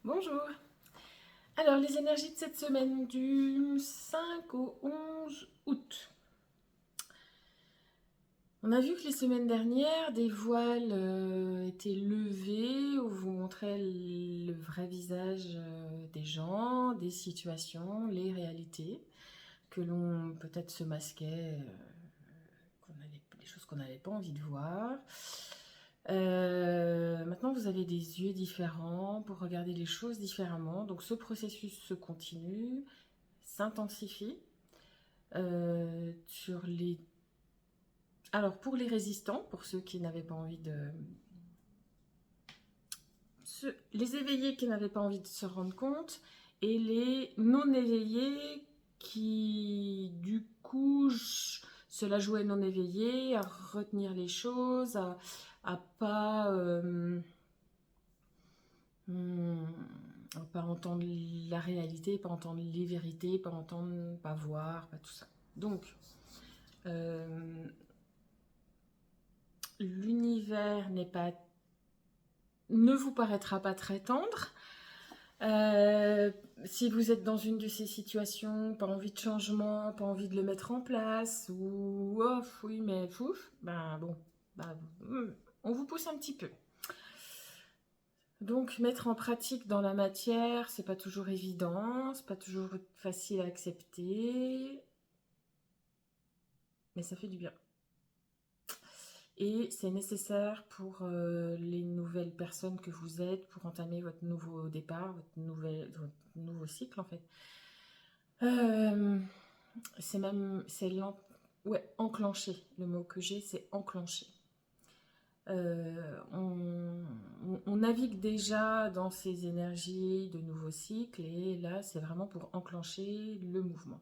Bonjour. Alors, les énergies de cette semaine du 5 au 11 août. On a vu que les semaines dernières, des voiles étaient levés où vous montrez le vrai visage des gens, des situations, les réalités, que l'on peut-être se masquait, des choses qu'on n'avait pas envie de voir. Maintenant, vous avez des yeux différents pour regarder les choses différemment. Donc, ce processus se continue, s'intensifie. Sur les... Alors, pour les résistants, pour ceux qui n'avaient pas envie de... Les éveillés qui n'avaient pas envie de se rendre compte, et les non éveillés qui, du coup, se la jouaient non éveillés, à retenir les choses, à pas... Hmm, pas entendre la réalité, pas entendre les vérités, pas entendre, pas voir, pas tout ça. Donc, euh, l'univers ne vous paraîtra pas très tendre. Si vous êtes dans une de ces situations, pas envie de changement, pas envie de le mettre en place, ou oh, oui, mais fouf, ben bon, ben, on vous pousse un petit peu. Donc, mettre en pratique dans la matière, c'est pas toujours évident, c'est pas toujours facile à accepter, mais ça fait du bien. Et c'est nécessaire pour les nouvelles personnes que vous êtes, pour entamer votre nouveau départ, votre nouveau cycle en fait. Euh, ouais, enclencher. Le mot que j'ai, c'est enclencher. On navigue déjà dans ces énergies de nouveaux cycles et là, c'est vraiment pour enclencher le mouvement.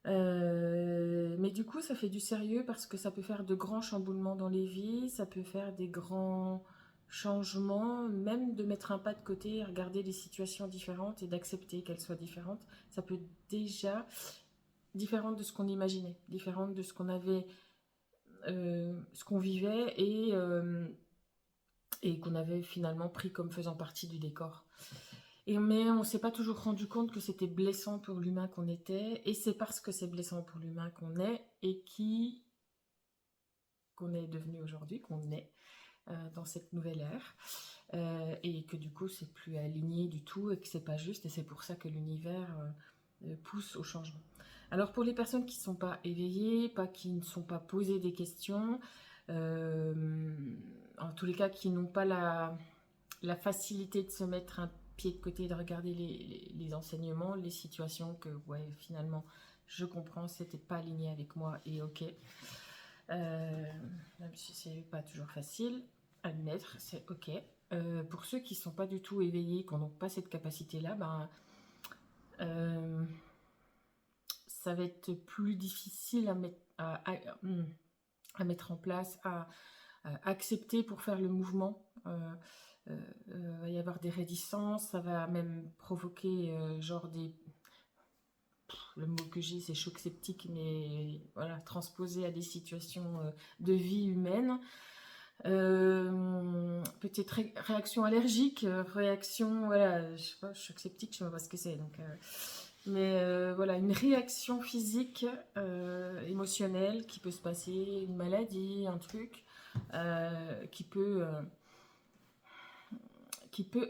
Mais du coup, ça fait du sérieux parce que ça peut faire de grands chamboulements dans les vies, ça peut faire des grands changements, même de mettre un pas de côté, regarder les situations différentes et d'accepter qu'elles soient différentes. Ça peut déjà différente de ce qu'on imaginait, différente de ce qu'on avait, ce qu'on vivait et qu'on avait finalement pris comme faisant partie du décor. Mais on s'est pas toujours rendu compte que c'était blessant pour l'humain qu'on était, et c'est parce que c'est blessant pour l'humain qu'on est et qu'on est devenu aujourd'hui, qu'on est dans cette nouvelle ère, et que du coup c'est plus aligné du tout et que c'est pas juste, et c'est pour ça que l'univers pousse au changement. Alors pour les personnes qui ne sont pas éveillées, qui ne sont pas posées des questions, euh, en tous les cas qui n'ont pas la facilité de se mettre un pied de côté, de regarder les enseignements, les situations que ouais, finalement je comprends, c'était pas aligné avec moi et ok. Même si c'est pas toujours facile, admettre, c'est ok. Pour ceux qui ne sont pas du tout éveillés, qui n'ont pas cette capacité-là, ben, ça va être plus difficile à mettre en place, à accepter pour faire le mouvement. Va y avoir des réticences, ça va même provoquer genre des... Le mot que j'ai, c'est choc sceptique, mais voilà, transposé à des situations de vie humaine. Petite réaction allergique, réaction, voilà, je sais pas, choc sceptique, je sais pas ce que c'est. Donc, mais voilà, une réaction physique, émotionnelle qui peut se passer, une maladie, un truc qui peut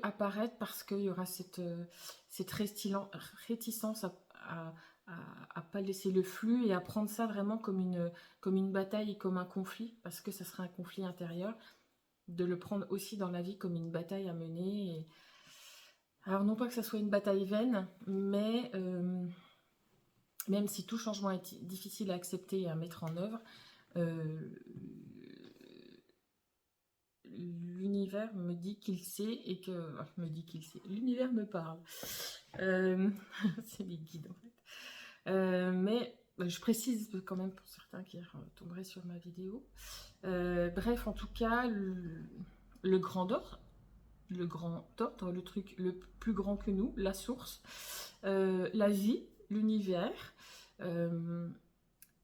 apparaître parce qu'il y aura cette réticence à pas laisser le flux et à prendre ça vraiment comme une bataille, comme un conflit, parce que ça sera un conflit intérieur, de le prendre aussi dans la vie comme une bataille à mener. Alors non pas que ça soit une bataille vaine, mais même si tout changement est difficile à accepter et à mettre en œuvre, euh, l'univers me dit qu'il sait et que... me dit qu'il sait. L'univers me parle. Euh, c'est les guides en fait. Mais je précise quand même pour certains qui tomberaient sur ma vidéo. Bref, en tout cas, le grand ordre, le truc le plus grand que nous, la source, la vie, l'univers,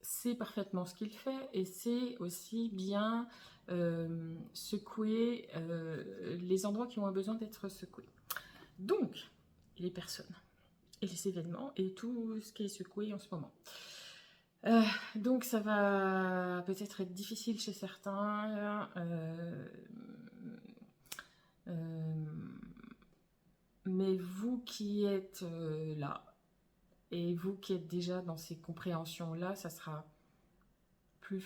sait parfaitement ce qu'il fait et c'est aussi bien secouer les endroits qui ont besoin d'être secoués. Donc, les personnes et les événements et tout ce qui est secoué en ce moment. Donc ça va peut-être être difficile chez certains, mais vous qui êtes là, et vous qui êtes déjà dans ces compréhensions-là, ça sera plus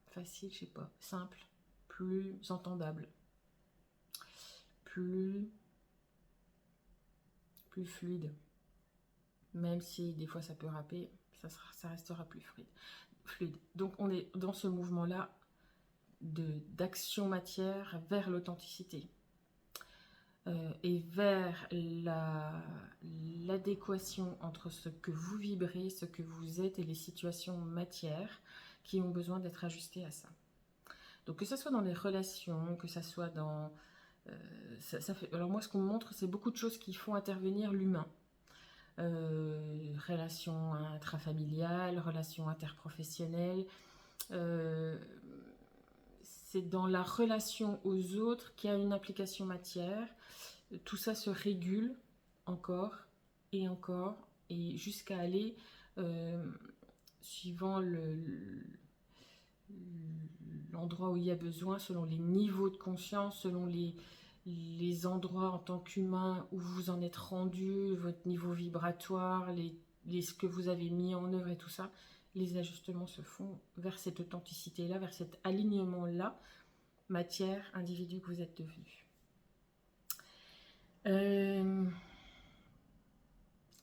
facile, je sais pas, simple, plus entendable, plus fluide. Même si des fois ça peut râper, ça restera plus fluide. Donc on est dans ce mouvement-là d'action matière vers l'authenticité. Et vers l'adéquation entre ce que vous vibrez, ce que vous êtes et les situations matières qui ont besoin d'être ajustées à ça. Donc que ce soit dans les relations, que ce soit dans... alors moi ce qu'on me montre, c'est beaucoup de choses qui font intervenir l'humain. Relations intrafamiliales, relations interprofessionnelles. C'est dans la relation aux autres qu'il y a une application matière. Tout ça se régule encore, et jusqu'à aller, suivant l'endroit où il y a besoin, selon les niveaux de conscience, selon les endroits en tant qu'humain où vous en êtes rendu, votre niveau vibratoire, ce que vous avez mis en œuvre et tout ça, les ajustements se font vers cette authenticité-là, vers cet alignement-là, matière, individu que vous êtes devenu.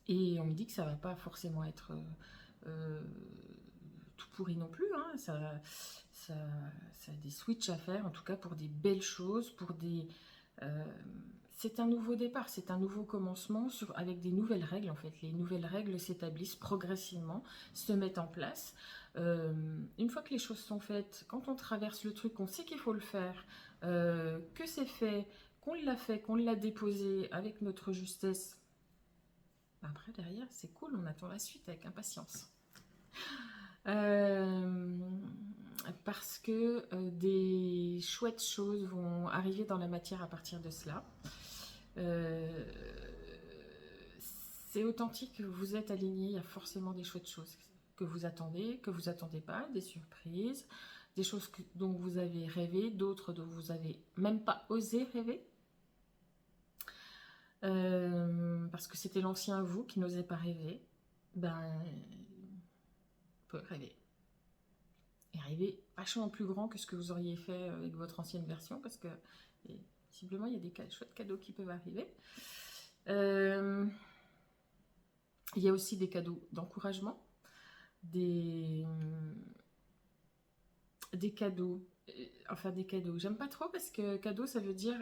Et on me dit que ça va pas forcément être tout pourri non plus, hein. Ça a des switches à faire, en tout cas pour des belles choses, pour des... c'est un nouveau départ, c'est un nouveau commencement avec des nouvelles règles en fait. Les nouvelles règles s'établissent progressivement, se mettent en place. Une fois que les choses sont faites, quand on traverse le truc, on sait qu'il faut le faire, que c'est fait, qu'on l'a déposé avec notre justesse. Après derrière c'est cool, on attend la suite avec impatience. Parce que des chouettes choses vont arriver dans la matière à partir de cela. C'est authentique, vous êtes aligné, il y a forcément des chouettes choses que vous attendez pas, des surprises, des choses dont vous avez rêvé, d'autres dont vous avez même pas osé rêver. Parce que c'était l'ancien vous qui n'osait pas rêver. Peut rêver. Et rêver vachement plus grand que ce que vous auriez fait avec votre ancienne version, parce que visiblement il y a des chouettes cadeaux qui peuvent arriver. Il y a aussi des cadeaux d'encouragement, des cadeaux, j'aime pas trop parce que cadeau ça veut dire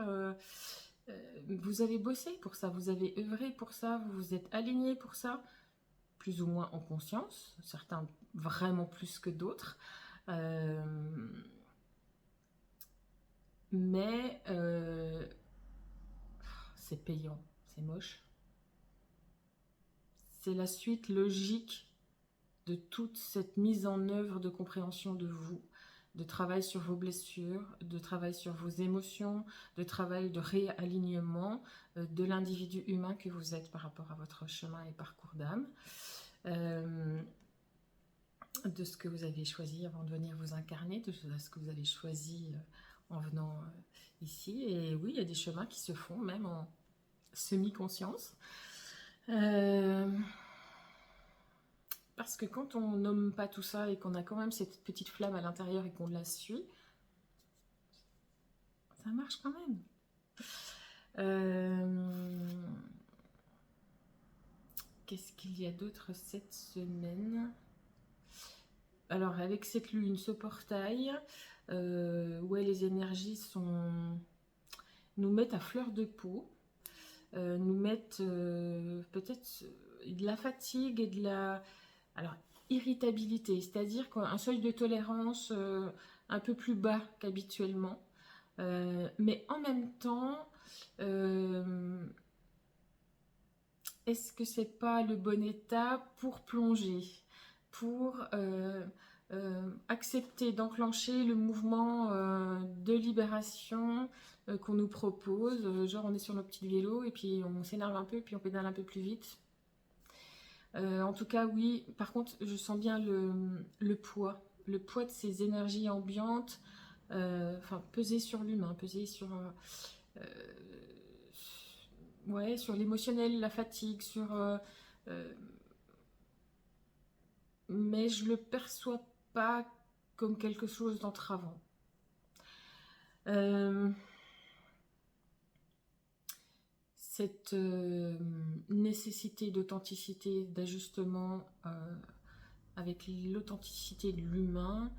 vous avez bossé pour ça, vous avez œuvré pour ça, vous vous êtes aligné pour ça, plus ou moins en conscience, certains vraiment plus que d'autres, mais c'est payant, c'est moche. C'est la suite logique de toute cette mise en œuvre de compréhension de vous, de travail sur vos blessures, de travail sur vos émotions, de travail de réalignement de l'individu humain que vous êtes par rapport à votre chemin et parcours d'âme, de ce que vous avez choisi avant de venir vous incarner, de ce que vous avez choisi en venant ici. Et oui, il y a des chemins qui se font même en semi-conscience. Parce que quand on nomme pas tout ça et qu'on a quand même cette petite flamme à l'intérieur et qu'on la suit, ça marche quand même. Qu'est-ce qu'il y a d'autre cette semaine? Alors avec cette lune, ce portail, ouais, les énergies nous mettent à fleur de peau, nous mettent peut-être de la fatigue et de la... Alors, irritabilité, c'est-à-dire qu'un seuil de tolérance un peu plus bas qu'habituellement. Mais en même temps, est-ce que c'est pas le bon état pour plonger, pour accepter d'enclencher le mouvement de libération qu'on nous propose. Genre on est sur nos petits vélos et puis on s'énerve un peu, puis on pédale un peu plus vite. En tout cas, oui. Par contre, je sens bien le poids de ces énergies ambiantes, enfin, peser sur l'humain, peser sur, ouais, sur l'émotionnel, la fatigue, sur, mais je le perçois pas comme quelque chose d'entravant. Cette nécessité d'authenticité, d'ajustement avec l'authenticité de l'humain,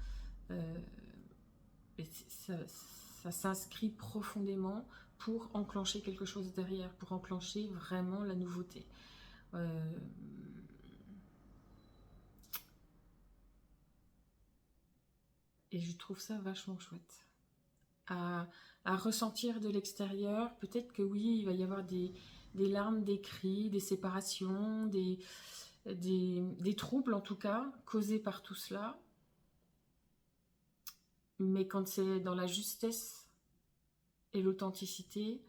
ça s'inscrit profondément pour enclencher quelque chose derrière, pour enclencher vraiment la nouveauté. Et je trouve ça vachement chouette. À ressentir de l'extérieur, peut-être que oui, il va y avoir des larmes, des cris, des séparations, des troubles en tout cas, causés par tout cela. Mais quand c'est dans la justesse et l'authenticité,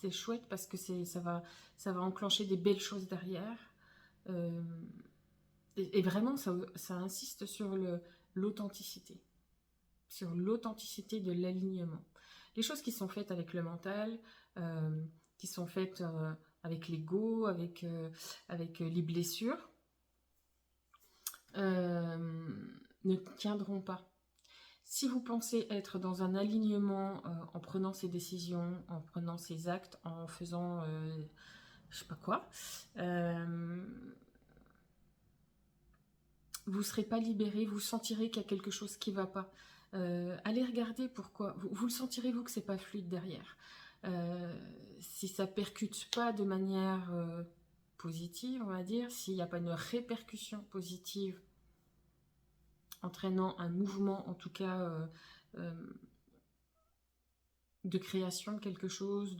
c'est chouette parce que ça va enclencher des belles choses derrière. Et vraiment, ça insiste sur l'authenticité. Sur l'authenticité de l'alignement. Les choses qui sont faites avec le mental, qui sont faites avec l'ego, avec les blessures, ne tiendront pas. Si vous pensez être dans un alignement en prenant ces décisions, en prenant ces actes, en faisant je sais pas quoi, vous ne serez pas libéré, vous sentirez qu'il y a quelque chose qui ne va pas. Allez regarder pourquoi. Vous le sentirez, vous, que c'est pas fluide derrière. Si ça percute pas de manière positive, on va dire, s'il n'y a pas une répercussion positive entraînant un mouvement, en tout cas, de création de quelque chose,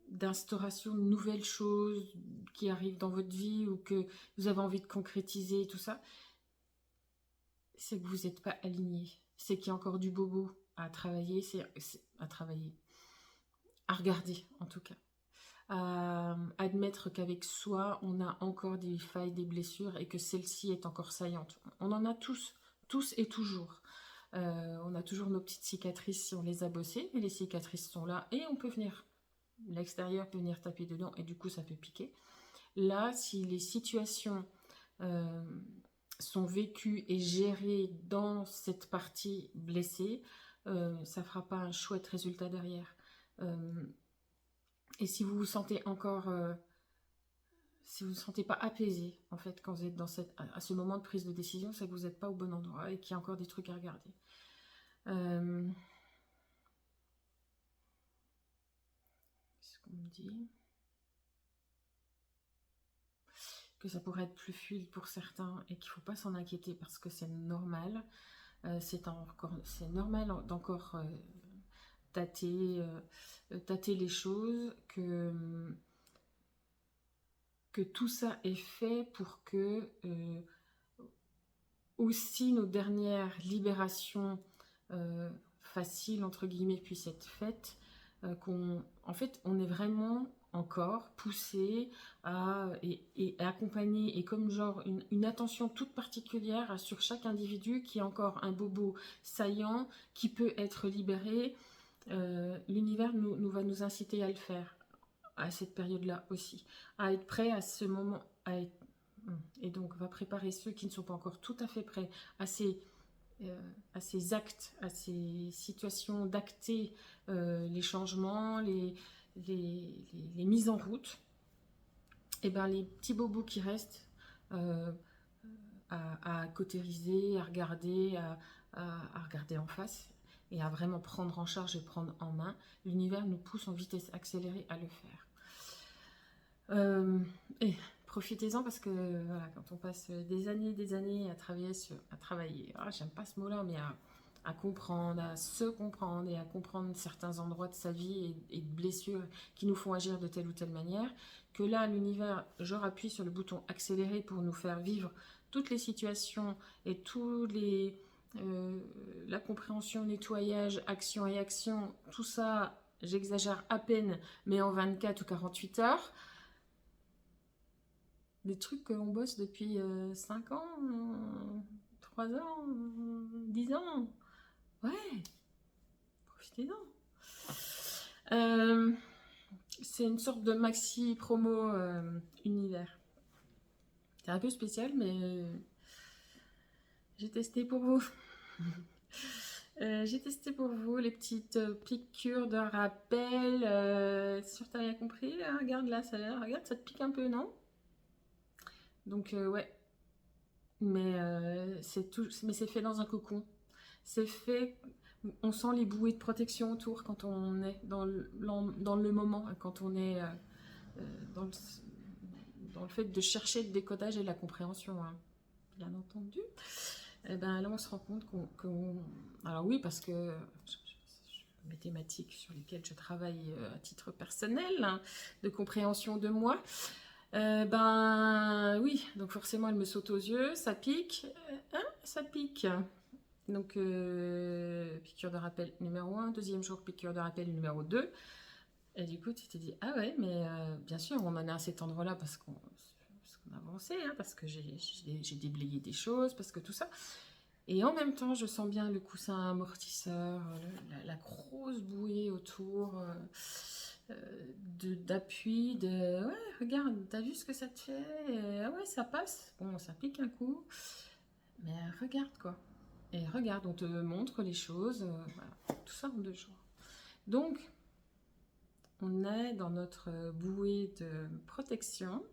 d'instauration de nouvelles choses qui arrivent dans votre vie ou que vous avez envie de concrétiser, tout ça, c'est que vous n'êtes pas aligné. C'est qu'il y a encore du bobo à travailler, à regarder en tout cas. À admettre qu'avec soi, on a encore des failles, des blessures et que celle-ci est encore saillante. On en a tous et toujours. On a toujours nos petites cicatrices si on les a bossées, mais les cicatrices sont là et on peut venir. L'extérieur peut venir taper dedans et du coup ça peut piquer. Là, si les situations sont vécues et gérées dans cette partie blessée, ça fera pas un chouette résultat derrière. Et si vous vous sentez encore, si vous ne vous sentez pas apaisé, en fait, quand vous êtes dans à ce moment de prise de décision, c'est que vous n'êtes pas au bon endroit et qu'il y a encore des trucs à regarder. Ce qu'on me dit, que ça pourrait être plus fluide pour certains et qu'il ne faut pas s'en inquiéter parce que c'est normal. C'est normal d'encore tâter les choses, que tout ça est fait pour que aussi nos dernières libérations faciles entre guillemets puissent être faites, en fait on est vraiment encore poussé et accompagné et comme genre une attention toute particulière sur chaque individu qui est encore un bobo saillant qui peut être libéré. L'univers va nous inciter à le faire à cette période-là aussi, à être prêt à ce moment, et donc va préparer ceux qui ne sont pas encore tout à fait prêts à ces actes, à ces situations d'acter les changements, les mises en route. Et ben les petits bobos qui restent à cautériser, à regarder en face et à vraiment prendre en charge et prendre en main, l'univers nous pousse en vitesse accélérée à le faire. Et profitez-en parce que voilà, quand on passe des années à travailler, j'aime pas ce mot-là, mais à comprendre, à se comprendre et à comprendre certains endroits de sa vie et de blessures qui nous font agir de telle ou telle manière, que là, l'univers, je rappuie sur le bouton accélérer pour nous faire vivre toutes les situations et tous les... la compréhension, nettoyage, action et action, tout ça, j'exagère à peine, mais en 24 ou 48 heures. Des trucs qu'on bosse depuis 5 ans, 3 ans, 10 ans. Ouais, profitez-en. C'est une sorte de maxi promo univers. C'est un peu spécial, mais j'ai testé pour vous. J'ai testé pour vous les petites piqûres de rappel. Sûr que t'as rien compris? Regarde là, regarde, ça te pique un peu, non? Donc ouais, mais c'est fait dans un cocon. C'est fait, on sent les bouées de protection autour quand on est dans le moment, quand on est dans le fait de chercher le décodage et la compréhension, hein, bien entendu. Et ben là, on se rend compte alors oui, parce que mes thématiques sur lesquelles je travaille à titre personnel, hein, de compréhension de moi, ben oui, donc forcément elle me saute aux yeux, ça pique, ça pique. Donc piqûre de rappel numéro 1, deuxième jour piqûre de rappel numéro 2. Et du coup tu t'es dit, ah ouais, mais bien sûr on en est à cet endroit-là parce qu'on a avancé, hein, parce que j'ai déblayé des choses, parce que tout ça. Et en même temps je sens bien le coussin amortisseur, la grosse bouée autour... d'appui, ouais, regarde, t'as vu ce que ça te fait? Ah ouais, ça passe. Bon, ça pique un coup, mais regarde quoi. Et regarde, on te montre les choses, voilà, tout ça en 2 jours. Donc, on est dans notre bouée de protection.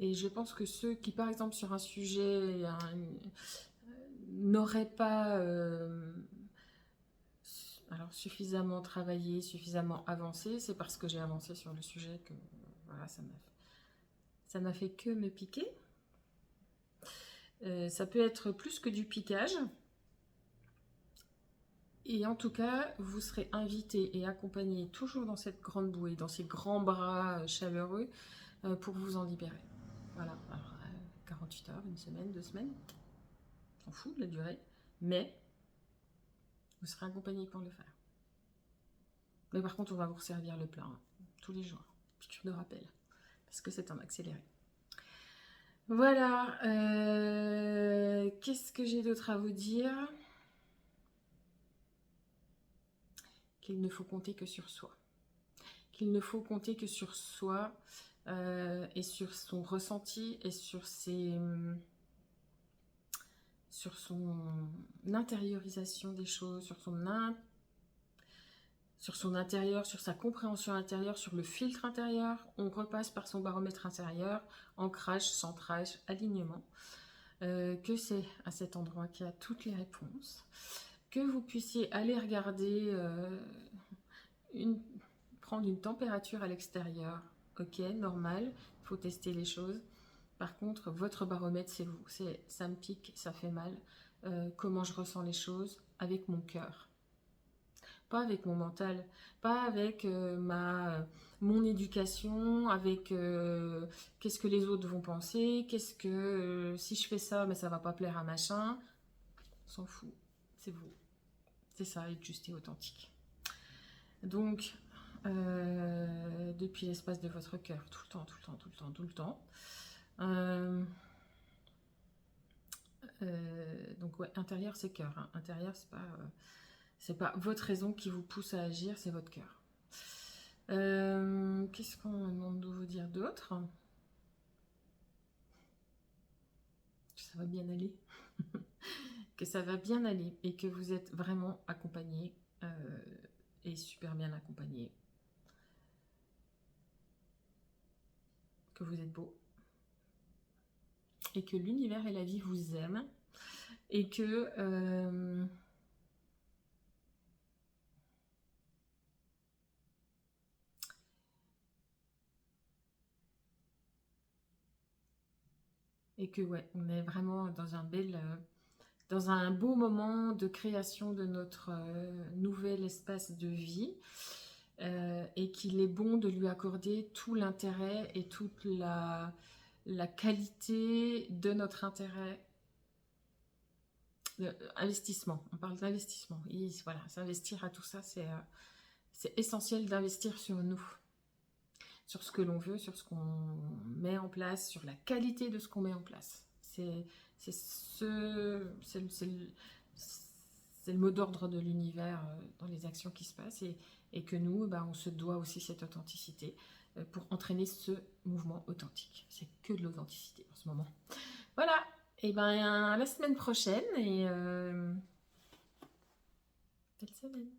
Et je pense que ceux qui, par exemple, sur un sujet, n'auraient pas... alors suffisamment travaillé, suffisamment avancé, c'est parce que j'ai avancé sur le sujet que voilà, ça n'a fait que me piquer. Ça peut être plus que du piquage. Et en tout cas, vous serez invité et accompagné toujours dans cette grande bouée, dans ces grands bras chaleureux pour vous en libérer. Voilà, alors 48 heures, 1 semaine, 2 semaines, on s'en fout de la durée, mais vous serez accompagné pour le faire. Mais par contre, on va vous resservir le plat, hein, tous les jours, piqûre de rappel, parce que c'est en accéléré. Voilà, qu'est-ce que j'ai d'autre à vous dire? Qu'il ne faut compter que sur soi. Qu'il ne faut compter que sur soi et sur son ressenti et sur son intériorisation des choses, sur son intérieur, sur sa compréhension intérieure, sur le filtre intérieur. On repasse par son baromètre intérieur, ancrage, centrage, alignement. Que c'est à cet endroit qu'il y a toutes les réponses. Que vous puissiez aller regarder, prendre une température à l'extérieur. Ok, normal, il faut tester les choses. Par contre, votre baromètre, c'est vous. Ça me pique, ça fait mal. Comment je ressens les choses avec mon cœur. Pas avec mon mental, pas avec mon éducation, avec qu'est-ce que les autres vont penser, qu'est-ce que si je fais ça, mais ça va pas plaire à machin. On s'en fout, c'est vous. C'est ça, être juste et authentique. Donc, depuis l'espace de votre cœur, tout le temps, tout le temps, tout le temps, tout le temps. Donc ouais, intérieur c'est cœur. Hein. Intérieur c'est pas votre raison qui vous pousse à agir, c'est votre cœur. Qu'est-ce qu'on me demande de vous dire d'autre? Que ça va bien aller. Que ça va bien aller et que vous êtes vraiment accompagné et super bien accompagné. Que vous êtes beau. Et que l'univers et la vie vous aiment. Et que... et que ouais, on est vraiment dans un bel dans un beau moment de création de notre nouvel espace de vie, et qu'il est bon de lui accorder tout l'intérêt et toute la qualité de notre intérêt. Investissement, on parle d'investissement. Voilà, s'investir à tout ça, c'est essentiel d'investir sur nous, sur ce que l'on veut, sur ce qu'on met en place, sur la qualité de ce qu'on met en place. C'est le mot d'ordre de l'univers dans les actions qui se passent, et que nous, on se doit aussi cette authenticité pour entraîner ce mouvement authentique. C'est que de l'authenticité en ce moment. Voilà, et à la semaine prochaine, et belle semaine.